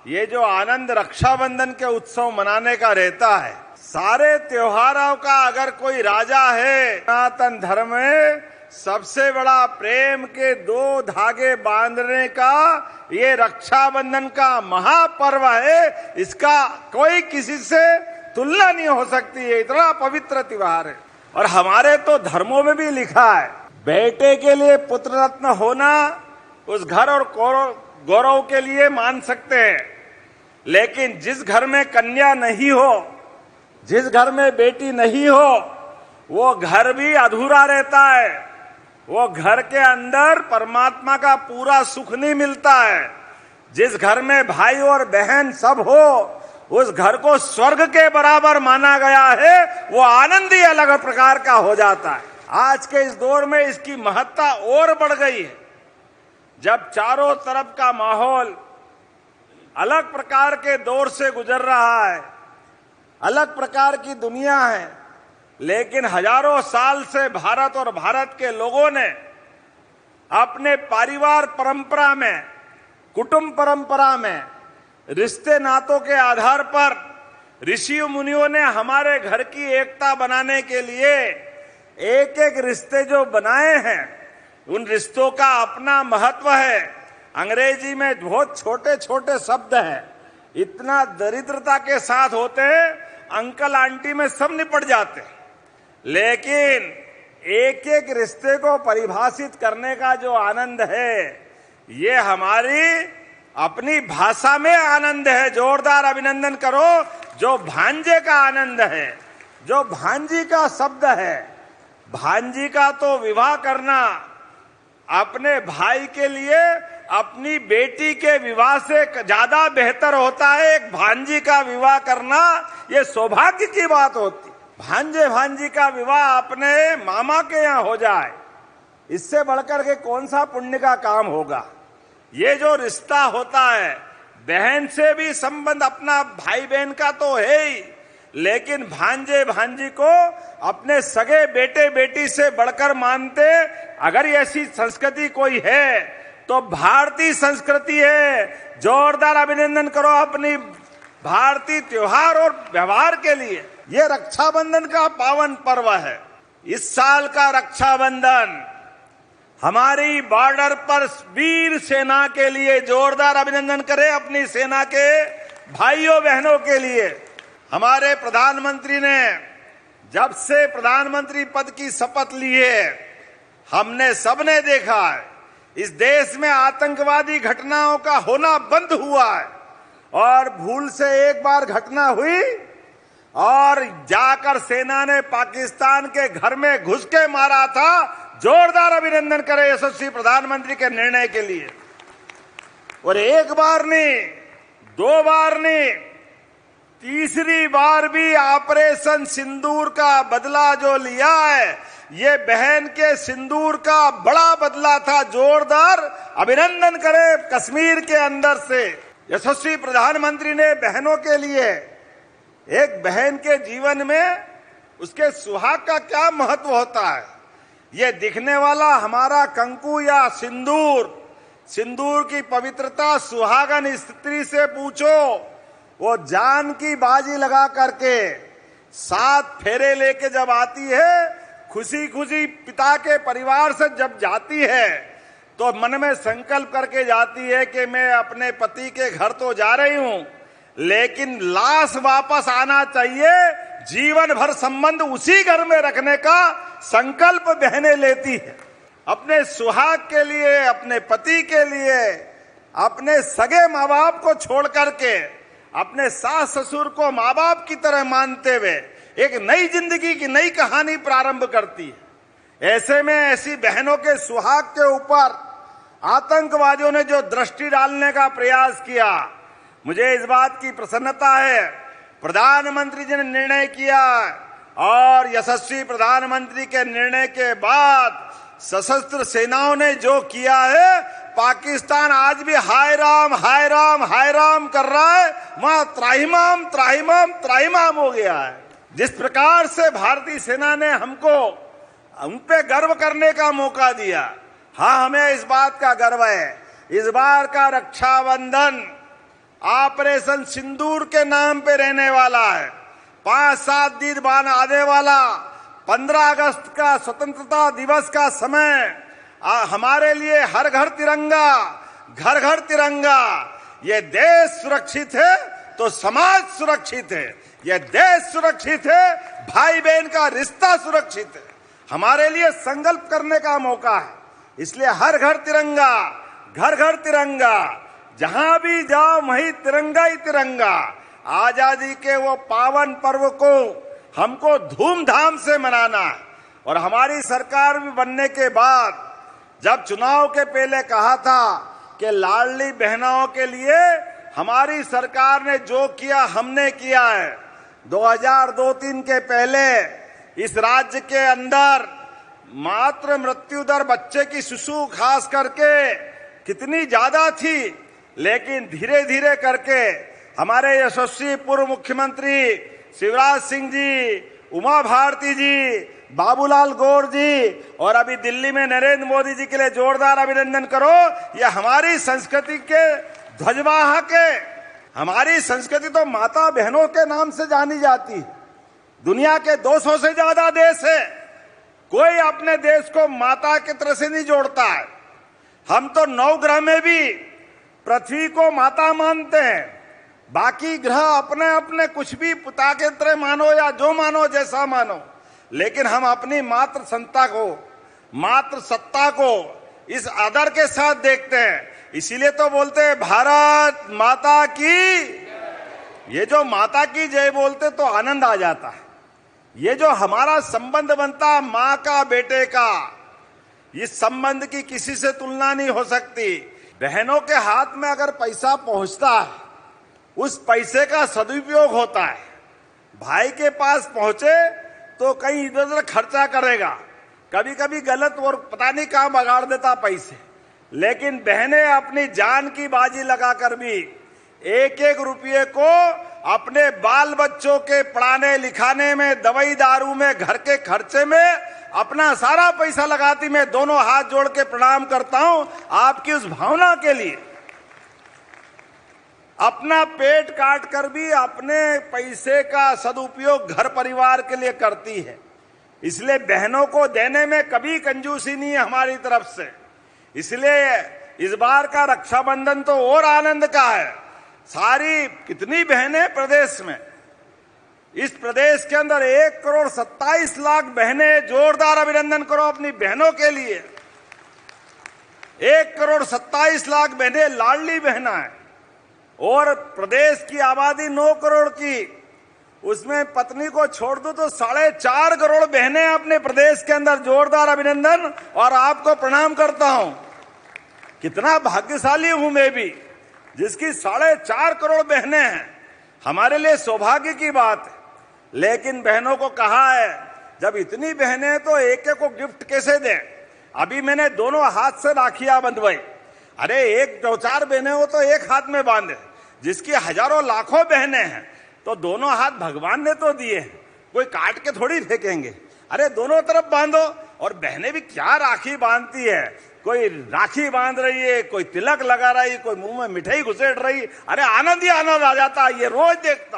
ये जो आनंद रक्षाबंधन के उत्सव मनाने का रहता है, सारे त्योहारों का अगर कोई राजा है सनातन धर्म में, सबसे बड़ा प्रेम के दो धागे बांधने का ये रक्षाबंधन का महापर्व है। इसका कोई किसी से तुलना नहीं हो सकती है, इतना पवित्र त्योहार है। और हमारे तो धर्मों में भी लिखा है, बेटे के लिए पुत्र रत्न होना उस घर और गौरव के लिए मान सकते हैं, लेकिन जिस घर में कन्या नहीं हो, जिस घर में बेटी नहीं हो, वो घर भी अधूरा रहता है। वो घर के अंदर परमात्मा का पूरा सुख नहीं मिलता है। जिस घर में भाई और बहन सब हो, उस घर को स्वर्ग के बराबर माना गया है। वो आनंद ही अलग प्रकार का हो जाता है। आज के इस दौर में इसकी महत्ता और बढ़ गई है, जब चारों तरफ का माहौल अलग प्रकार के दौर से गुजर रहा है, अलग प्रकार की दुनिया है। लेकिन हजारों साल से भारत और भारत के लोगों ने अपने परिवार परंपरा में, कुटुंब परंपरा में, रिश्ते नातों के आधार पर ऋषि मुनियों ने हमारे घर की एकता बनाने के लिए एक एक रिश्ते जो बनाए हैं, उन रिश्तों का अपना महत्व है। अंग्रेजी में बहुत छोटे छोटे शब्द हैं, इतना दरिद्रता के साथ होते हैं, अंकल आंटी में सब निपट जाते हैं। लेकिन एक एक रिश्ते को परिभाषित करने का जो आनंद है, ये हमारी अपनी भाषा में आनंद है। जोरदार अभिनंदन करो जो भांजे का आनंद है, जो भांजी का शब्द है। भांजी का तो विवाह करना अपने भाई के लिए अपनी बेटी के विवाह से ज्यादा बेहतर होता है। एक भांजी का विवाह करना ये सौभाग्य की बात होती। भांजे भांजी का विवाह अपने मामा के यहाँ हो जाए, इससे बढ़कर के कौन सा पुण्य का काम होगा। ये जो रिश्ता होता है, बहन से भी संबंध अपना भाई बहन का तो है ही, लेकिन भांजे भांजी को अपने सगे बेटे बेटी से बढ़कर मानते। अगर ऐसी संस्कृति कोई है तो भारतीय संस्कृति है। जोरदार अभिनंदन करो अपनी भारतीय त्योहार और व्यवहार के लिए। ये रक्षाबंधन का पावन पर्व है। इस साल का रक्षाबंधन हमारी बॉर्डर पर वीर सेना के लिए जोरदार अभिनंदन करें, अपनी सेना के भाइयों बहनों के लिए। हमारे प्रधानमंत्री ने जब से प्रधानमंत्री पद की शपथ ली है, हमने सबने देखा है इस देश में आतंकवादी घटनाओं का होना बंद हुआ है। और भूल से एक बार घटना हुई और जाकर सेना ने पाकिस्तान के घर में घुस के मारा था। जोरदार अभिनंदन करें यशस्वी प्रधानमंत्री के निर्णय के लिए। और एक बार नहीं, दो बार नहीं, तीसरी बार भी ऑपरेशन सिंदूर का बदला जो लिया है, ये बहन के सिंदूर का बड़ा बदला था। जोरदार अभिनंदन करें कश्मीर के अंदर से यशस्वी प्रधानमंत्री ने बहनों के लिए। एक बहन के जीवन में उसके सुहाग का क्या महत्व होता है, ये दिखने वाला हमारा कंकु या सिंदूर, सिंदूर की पवित्रता सुहागन स्त्री से पूछो। वो जान की बाजी लगा करके 7 फेरे लेके जब आती है, खुशी खुशी पिता के परिवार से जब जाती है, तो मन में संकल्प करके जाती है कि मैं अपने पति के घर तो जा रही हूं, लेकिन लाश वापस आना चाहिए। जीवन भर संबंध उसी घर में रखने का संकल्प बहनें लेती है। अपने सुहाग के लिए, अपने पति के लिए, अपने सगे माँ बाप को छोड़ करके अपने सास ससुर को माँ बाप की तरह मानते हुए एक नई जिंदगी की नई कहानी प्रारंभ करती है। ऐसे में ऐसी बहनों के सुहाग के ऊपर आतंकवादियों ने जो दृष्टि डालने का प्रयास किया, मुझे इस बात की प्रसन्नता है प्रधानमंत्री जी ने निर्णय किया। और यशस्वी प्रधानमंत्री के निर्णय के बाद सशस्त्र सेनाओं ने जो किया है, पाकिस्तान आज भी हाय राम हाय राम हाय राम कर रहा है, वहां त्राहिमाम त्राहिमाम त्राहिमाम हो गया है। जिस प्रकार से भारतीय सेना ने हमको उन पे गर्व करने का मौका दिया, हाँ हमें इस बात का गर्व है। इस बार का रक्षाबंधन ऑपरेशन सिंदूर के नाम पे रहने वाला है। 5-7 दिन बाद आने वाला 15 अगस्त का स्वतंत्रता दिवस का समय हमारे लिए हर घर तिरंगा, घर घर तिरंगा। ये देश सुरक्षित है तो समाज सुरक्षित है, ये देश सुरक्षित है, भाई बहन का रिश्ता सुरक्षित है। हमारे लिए संकल्प करने का मौका है। इसलिए हर घर तिरंगा, घर घर तिरंगा, जहां भी जाओ वहीं तिरंगा ही तिरंगा। आजादी के वो पावन पर्व को हमको धूमधाम से मनाना है। और हमारी सरकार भी बनने के बाद जब चुनाव के पहले कहा था कि लाडली बहनों के लिए हमारी सरकार ने जो किया हमने किया है। 2002-03 के पहले इस राज्य के अंदर मातृ मृत्यु दर बच्चे की शिशु खास करके कितनी ज्यादा थी, लेकिन धीरे धीरे करके हमारे यशस्वी पूर्व मुख्यमंत्री शिवराज सिंह जी, उमा भारती जी, बाबूलाल गौर जी और अभी दिल्ली में नरेंद्र मोदी जी के लिए जोरदार अभिनंदन करो। यह हमारी संस्कृति के ध्वजवाहक है। हमारी संस्कृति तो माता बहनों के नाम से जानी जाती है। दुनिया के 200 से ज्यादा देश है, कोई अपने देश को माता की तरह से नहीं जोड़ता है। हम तो 9 ग्रह में भी पृथ्वी को माता मानते हैं, बाकी ग्रह अपने अपने कुछ भी पिता के तरह मानो या जो मानो जैसा मानो, लेकिन हम अपनी मातृ संता को, मातृ सत्ता को इस आदर के साथ देखते हैं। इसीलिए तो बोलते हैं भारत माता की। ये जो माता की जय बोलते तो आनंद आ जाता है। ये जो हमारा संबंध बनता माँ का बेटे का, इस संबंध की किसी से तुलना नहीं हो सकती। बहनों के हाथ में अगर पैसा पहुंचता है, उस पैसे का सदुपयोग होता है। भाई के पास पहुंचे तो कहीं इधर उधर खर्चा करेगा, कभी कभी गलत और पता नहीं कहां बगाड़ देता पैसे। लेकिन बहनें अपनी जान की बाजी लगाकर भी एक एक रुपये को अपने बाल बच्चों के पढ़ाने लिखाने में, दवाई दारू में, घर के खर्चे में अपना सारा पैसा लगाती। मैं दोनों हाथ जोड़ के प्रणाम करता हूं आपकी उस भावना के लिए। अपना पेट काट कर भी अपने पैसे का सदुपयोग घर परिवार के लिए करती है। इसलिए बहनों को देने में कभी कंजूसी नहीं है हमारी तरफ से। इसलिए इस बार का रक्षाबंधन तो और आनंद का है। सारी कितनी बहनें प्रदेश में, इस प्रदेश के अंदर 1,27,00,000 बहनें, जोरदार अभिनंदन करो अपनी बहनों के लिए। 1,27,00,000 बहनें लाडली बहना है। और प्रदेश की आबादी 9 करोड़ की, उसमें पत्नी को छोड़ दो तो 4.5 करोड़ बहनें अपने प्रदेश के अंदर। जोरदार अभिनंदन और आपको प्रणाम करता हूं। कितना भाग्यशाली हूं मैं भी, जिसकी 4.5 करोड़ बहनें हैं। हमारे लिए सौभाग्य की बात है। लेकिन बहनों को कहा है जब इतनी बहनें हैं तो एक एक को गिफ्ट कैसे दें। अभी मैंने दोनों हाथ से राखियां बंधवाई। अरे 1-2-4 बहनें हो तो एक हाथ में बांधे, जिसकी हजारों लाखों बहनें हैं तो दोनों हाथ भगवान ने तो दिए हैं, कोई काट के थोड़ी फेंकेंगे। अरे दोनों तरफ बांधो। और बहनें भी क्या राखी बांधती है, कोई राखी बांध रही है, कोई तिलक लगा रही है, कोई मुंह में मिठाई घुसेड़ रही। अरे आनंद ही आनंद आ जाता है, ये रोज देखता।